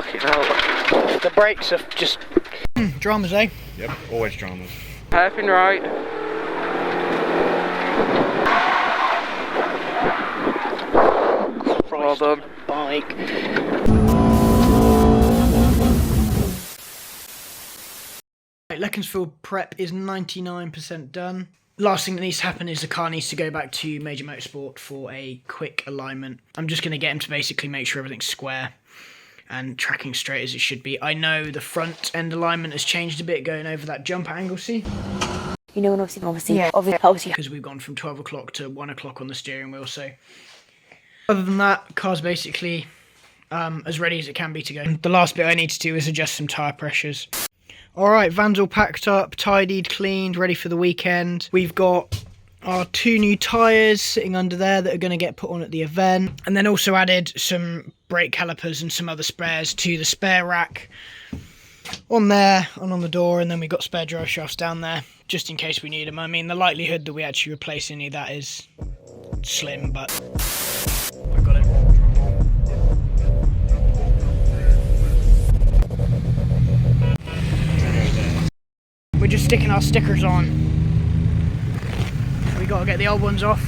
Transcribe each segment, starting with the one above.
Fucking hell. The brakes are just... dramas, eh? Yep, always dramas. Hairpin right. Well done. Bike. Leconfield prep is 99% done. Last thing that needs to happen is the car needs to go back to Major Motorsport for a quick alignment. I'm just going to get him to basically make sure everything's square and tracking straight as it should be. I know the front end alignment has changed a bit going over that jump angle, see? You know, and obviously, because we've gone from 12 o'clock to 1 o'clock on the steering wheel, so... Other than that, car's basically as ready as it can be to go. The last bit I need to do is adjust some tyre pressures. Alright, van's all packed up, tidied, cleaned, ready for the weekend. We've got our 2 new tyres sitting under there that are going to get put on at the event. And then also added some brake calipers and some other spares to the spare rack on there and on the door. And then we've got spare drive shafts down there, just in case we need them. I mean, the likelihood that we actually replace any of that is slim, but I got it. We're just sticking our stickers on. We got to get the old ones off.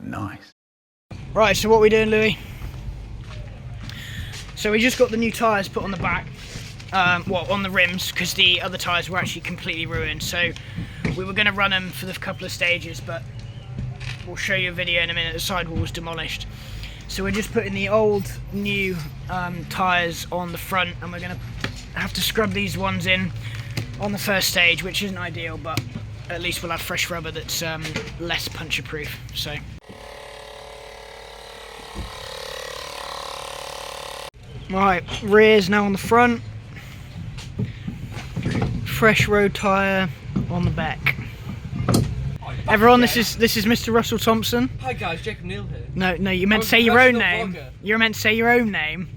Nice. Right, so what are we doing, Louis? So we just got the new tyres put on the back, well, on the rims, because the other tyres were actually completely ruined. So we were going to run them for the couple of stages, but we'll show you a video in a minute. The sidewall was demolished. So we're just putting the old, new tyres on the front, and we're going to have to scrub these ones in on the first stage, which isn't ideal, but at least we'll have fresh rubber that's less puncture proof. So. Right, rear's now on the front. Fresh road tyre on the back. Everyone, this is Mr. Russell Thompson. Hi guys, Jacob Neal here. No, you meant to say your own name. You meant to say your own name.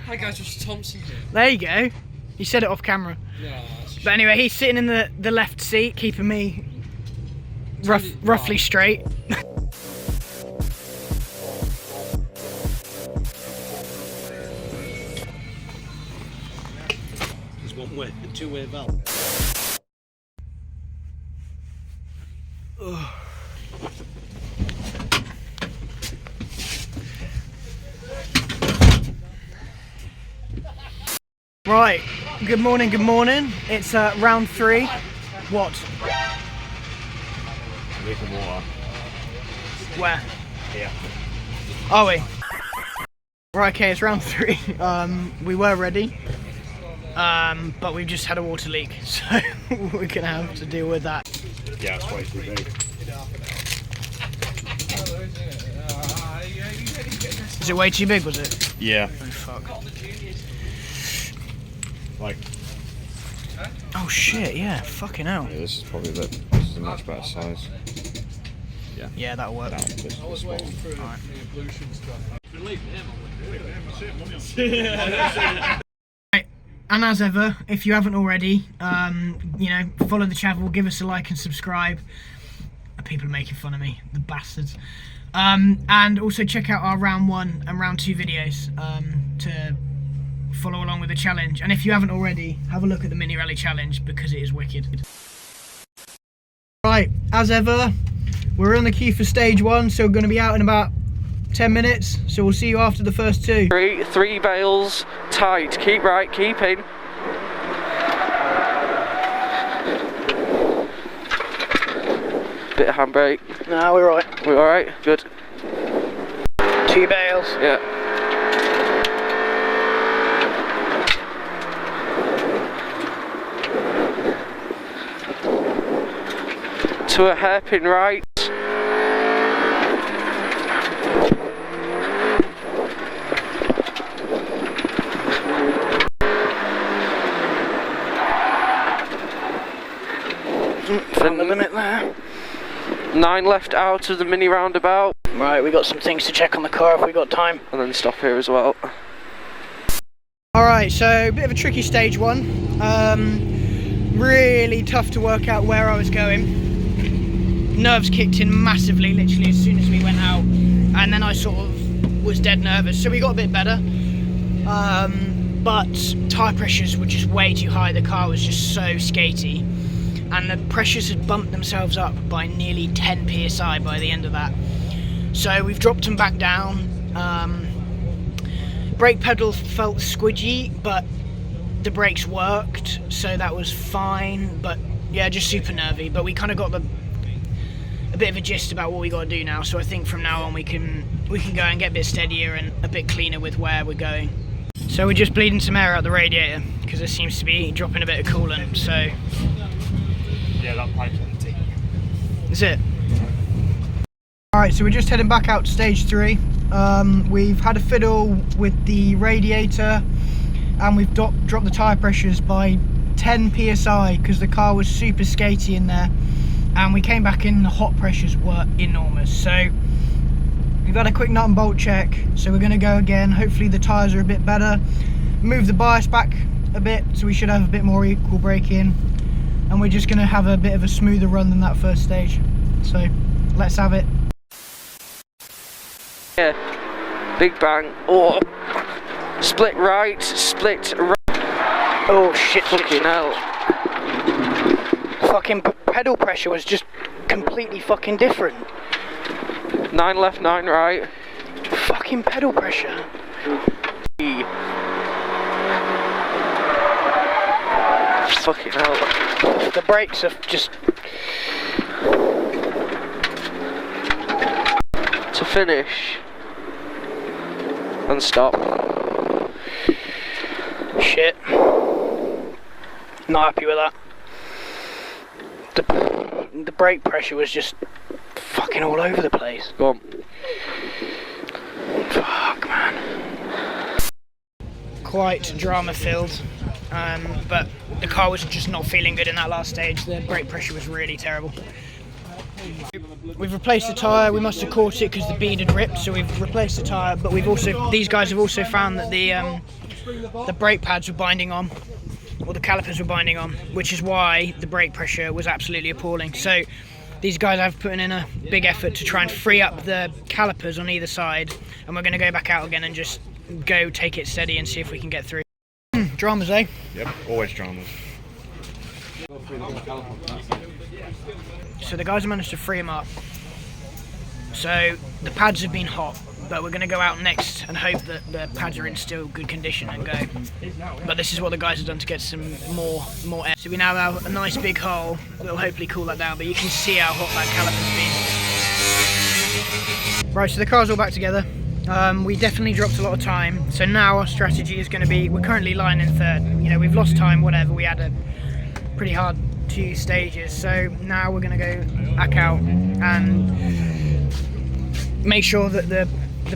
Hi guys, Russell Thompson here. There you go. You said it off camera. Yeah. But anyway, he's sitting in the left seat, keeping me roughly straight. There's one way, a two-way valve. Right, good morning, good morning. It's round 3. What? Drinking water. Where? Here. Are we? Right, okay, it's round 3. We were ready, but we've just had a water leak, so we're gonna have to deal with that. Yeah, it's way too big. Is it way too big, was it? Yeah. Oh, fuck. Like. Oh shit, yeah, fucking hell. Yeah, this is a much better size. Yeah. Yeah, that'll work. This spot on. Right, and as ever, if you haven't already, you know, follow the channel, give us a like and subscribe. People are making fun of me, the bastards. And also check out our round 1 and round 2 videos to follow along with the challenge. And if you haven't already, have a look at the mini rally challenge because it is wicked. Right, as ever, we're on the queue for stage 1, so we're going to be out in about 10 minutes. So we'll see you after the first 2. Three bales tight. Keep right, keep in. Bit of handbrake. No, we're right. We're alright? Good. 2 bales. Yeah. To a hairpin right. From the limit there. 9 left out of the mini roundabout. Right, we got some things to check on the car if we got time. And then stop here as well. Alright, so a bit of a tricky stage 1. Really tough to work out where I was going. nerves kicked in massively, literally as soon as we went out, and then I sort of was dead nervous. So we got a bit better, but tyre pressures were just way too high. The car was just so skatey, and the pressures had bumped themselves up by nearly 10 psi by the end of that. So we've dropped them back down. Brake pedal felt squidgy, but the brakes worked, so that was fine. But yeah, just super nervy. But we kind of got a bit of a gist about what we got to do now. So I think from now on we can go and get a bit steadier and a bit cleaner with where we're going. So we're just bleeding some air out the radiator because there seems to be dropping a bit of coolant. So Yeah, that pipe's empty. that's it. Alright, so we're just heading back out to stage 3. We've had a fiddle with the radiator, and we've dropped the tyre pressures by 10 psi because the car was super skaty in there, and we came back in, the hot pressures were enormous. So we've had a quick nut and bolt check, so we're going to go again. Hopefully the tyres are a bit better. Move the bias back a bit, so we should have a bit more equal braking, and we're just going to have a bit of a smoother run than that first stage. So let's have it. Yeah, big bang. Oh, split right, split right. Oh shit, Fucking hell. Fucking pedal pressure was just completely fucking different. 9 left, 9 right. Fucking pedal pressure. Fucking hell. The brakes are just... To finish. And stop. Shit. Not happy with that. The brake pressure was just fucking all over the place. Go on. Fuck, man. Quite drama filled, but the car was just not feeling good in that last stage. The brake pressure was really terrible. We've replaced the tyre. We must have caught it because the bead had ripped, so we've replaced the tyre. But these guys have also found that the brake pads were binding on, or the calipers were binding on, which is why the brake pressure was absolutely appalling. So these guys have put in a big effort to try and free up the calipers on either side, and we're going to go back out again and just go take it steady and see if we can get through. Dramas, eh? Yep, always dramas. So the guys have managed to free them up. So the pads have been hot, but we're going to go out next and hope that the pads are in still good condition and go. But this is what the guys have done to get some more air. So we now have a nice big hole that will hopefully cool that down, but you can see how hot that caliper's been. Right, so the car's all back together. We definitely dropped a lot of time, so now our strategy is going to be, we're currently lying in third. You know, we've lost time, whatever, we had a pretty hard 2 stages, so now we're going to go back out and make sure that the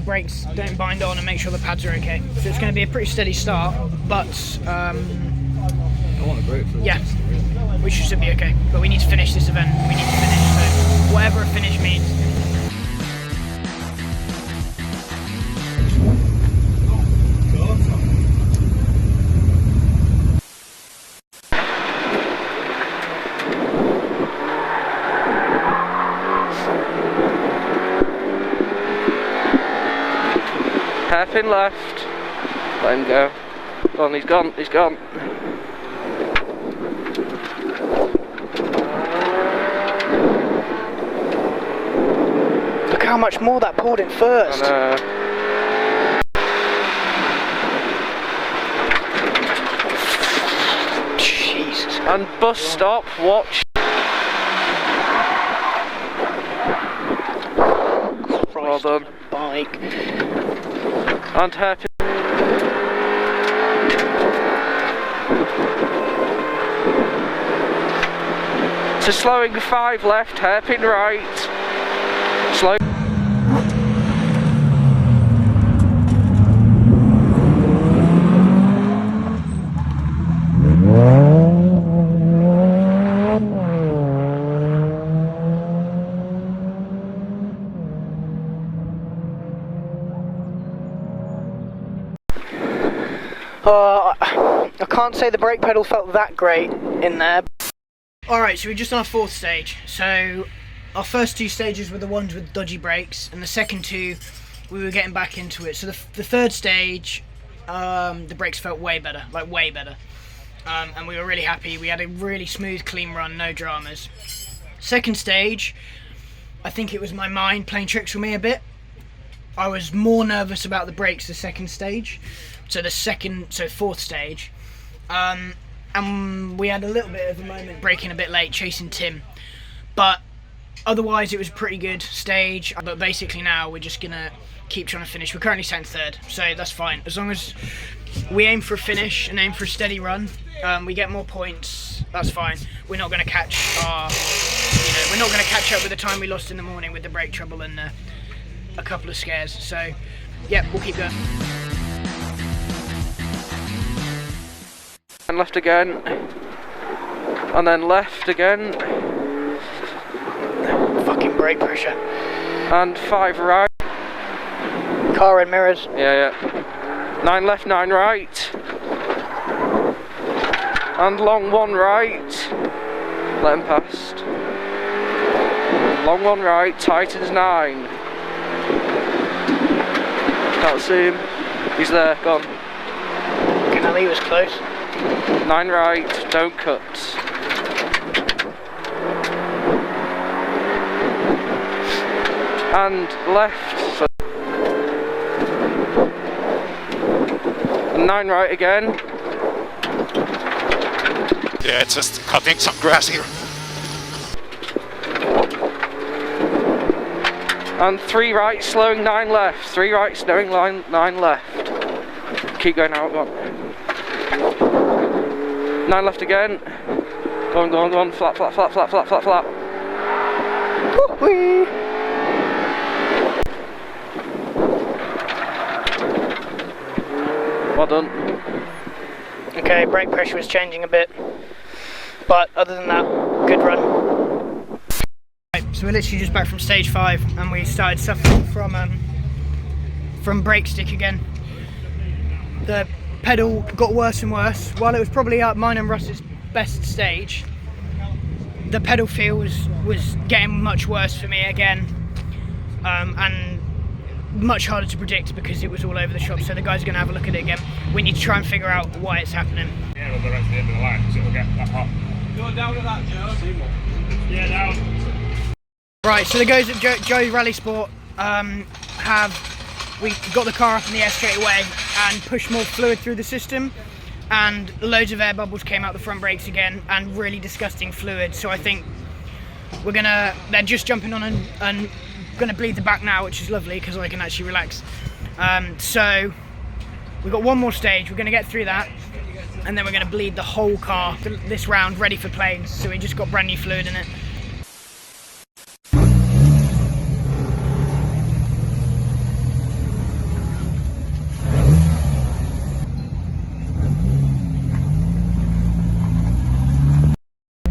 brakes don't bind on and make sure the pads are okay. So it's going to be a pretty steady start, but I want a brake for yeah, we should be okay. But we need to finish this event. We need to finish, so whatever a finish means. Hairpin left. Let him go. Go on, he's gone, he's gone. Look how much more that pulled in first. Jesus. And bus stop, watch. Well done. Bike. And hairpin. To slowing 5 left, hairpin right. Slow. I can't say the brake pedal felt that great in there. Alright, so we're just on our 4th stage. So our first 2 stages were the ones with dodgy brakes, and the second 2 we were getting back into it. So the third stage, the brakes felt way better, like way better, and we were really happy. We had a really smooth, clean run, no dramas. Second stage, I think it was my mind playing tricks with me a bit. I was more nervous about the brakes the second stage, so fourth stage, and we had a little bit of a moment braking a bit late, chasing Tim, but otherwise it was a pretty good stage. But basically now we're just gonna keep trying to finish. We're currently sat in third, so that's fine. As long as we aim for a finish and aim for a steady run, we get more points, that's fine. We're not gonna catch we're not gonna catch up with the time we lost in the morning with the brake trouble and a couple of scares. So yeah, we'll keep going. And left again, and then left again. Fucking brake pressure. And 5 right. Car and mirrors. Yeah. 9 left, 9 right. And long 1 right. Let him past. Long 1 right, tightens 9. Can't see him. He's there, gone. Okay, now he was close. 9 right, don't cut. And left. So 9 right again. Yeah, it's just cutting some grass here. And 3 right, slowing 9 left. 3 right, slowing 9 left. Keep going out, go on. 9 left again. Go on. Flat. Whee! Well done. Okay, brake pressure was changing a bit, but other than that, good run. Right, so we're literally just back from stage 5, and we started suffering from brake stick again. The pedal got worse and worse. While it was probably mine and Russ's best stage, the pedal feel was getting much worse for me again, and much harder to predict because it was all over the shop. So the guys are going to have a look at it again. We need to try and figure out why it's happening. Yeah, we'll go right to the end of the line because it'll get that hot. Go down to that, Joe. Yeah, down. Right, so the guys at Joe's Rally Sport we got the car up in the air straight away and pushed more fluid through the system, and loads of air bubbles came out the front brakes again and really disgusting fluid. So I think they're just jumping on and gonna bleed the back now, which is lovely because I can actually relax. So we've got one more stage. We're gonna get through that, and then we're gonna bleed the whole car this round, ready for planes. So we just got brand new fluid in it.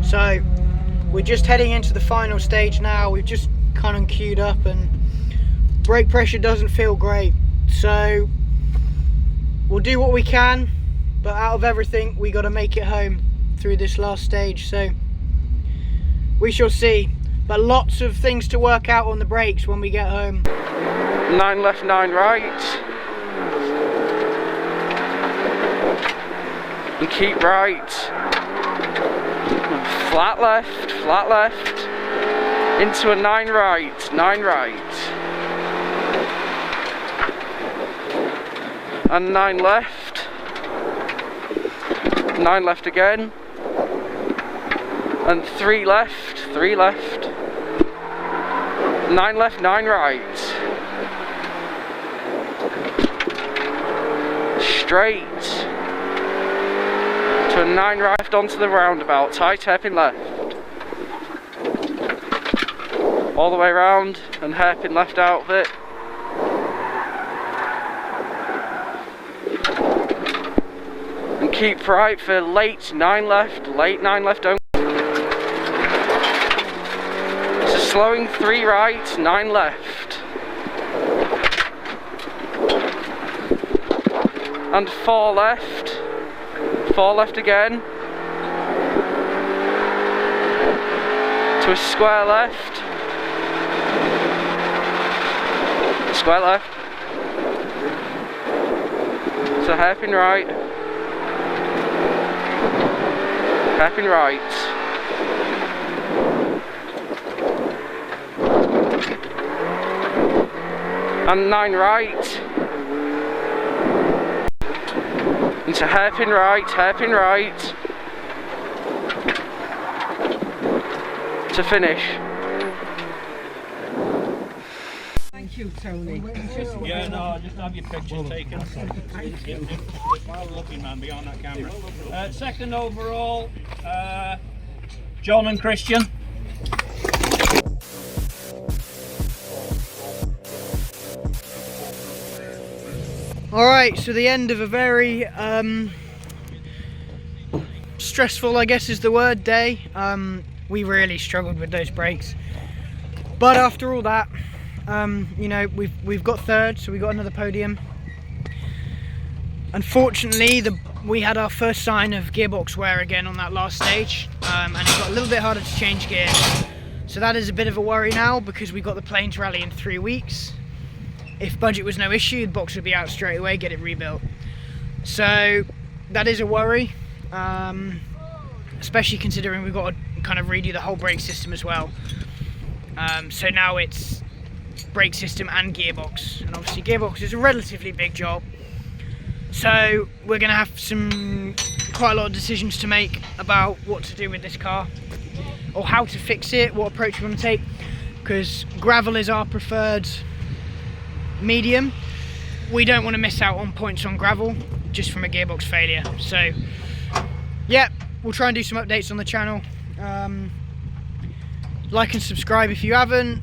So we're just heading into the final stage now. We've just kind of queued up and brake pressure doesn't feel great. So we'll do what we can, but out of everything, we got to make it home through this last stage. So we shall see. But lots of things to work out on the brakes when we get home. 9 left, 9 right. And keep right. Flat left, into a 9 right, 9 right, and 9 left, 9 left again, and 3 left, 3 left, 9 left, 9 right, straight, to a 9 right onto the roundabout, tight hairpin left. All the way around and hairpin left out of it. And keep right for late 9 left, don't. So slowing 3 right, 9 left. And 4 left. 4 left again, to a square left, Square left. So hairpin right. Hairpin right. And 9 right. Into hairpin right, hairpin right. To finish. Thank you, Tony. Yeah, no, just have your picture taken. Well looking, man, beyond that camera. Second overall, John and Christian. Alright, so the end of a very stressful, I guess is the word, day. We really struggled with those brakes. But after all that, you know, we've got third, so we got another podium. Unfortunately, we had our first sign of gearbox wear again on that last stage, and it got a little bit harder to change gears. So that is a bit of a worry now, because we got the Plains Rally in 3 weeks. If budget was no issue, the box would be out straight away, get it rebuilt. So that is a worry, especially considering we've got to kind of redo the whole brake system as well. So now it's brake system and gearbox, and obviously gearbox is a relatively big job. So we're going to have quite a lot of decisions to make about what to do with this car, or how to fix it, what approach we want to take, because gravel is our preferred medium. We don't want to miss out on points on gravel just from a gearbox failure. So yeah, we'll try and do some updates on the channel. Like and subscribe if you haven't.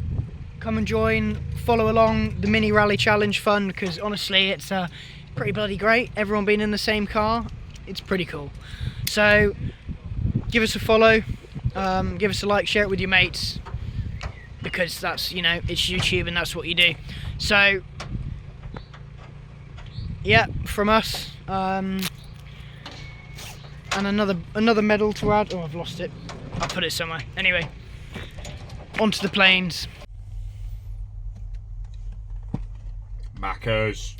Come and join, follow along the mini rally challenge fun, because honestly it's pretty bloody great. Everyone being in the same car, it's pretty cool. So give us a follow, give us a like, share it with your mates, because that's, you know, it's YouTube and that's what you do. So yeah, from us, and another medal to add. Oh, I've lost it. I'll put it somewhere. Anyway, onto the Plains. Macca's.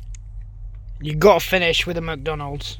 You gotta finish with a McDonald's.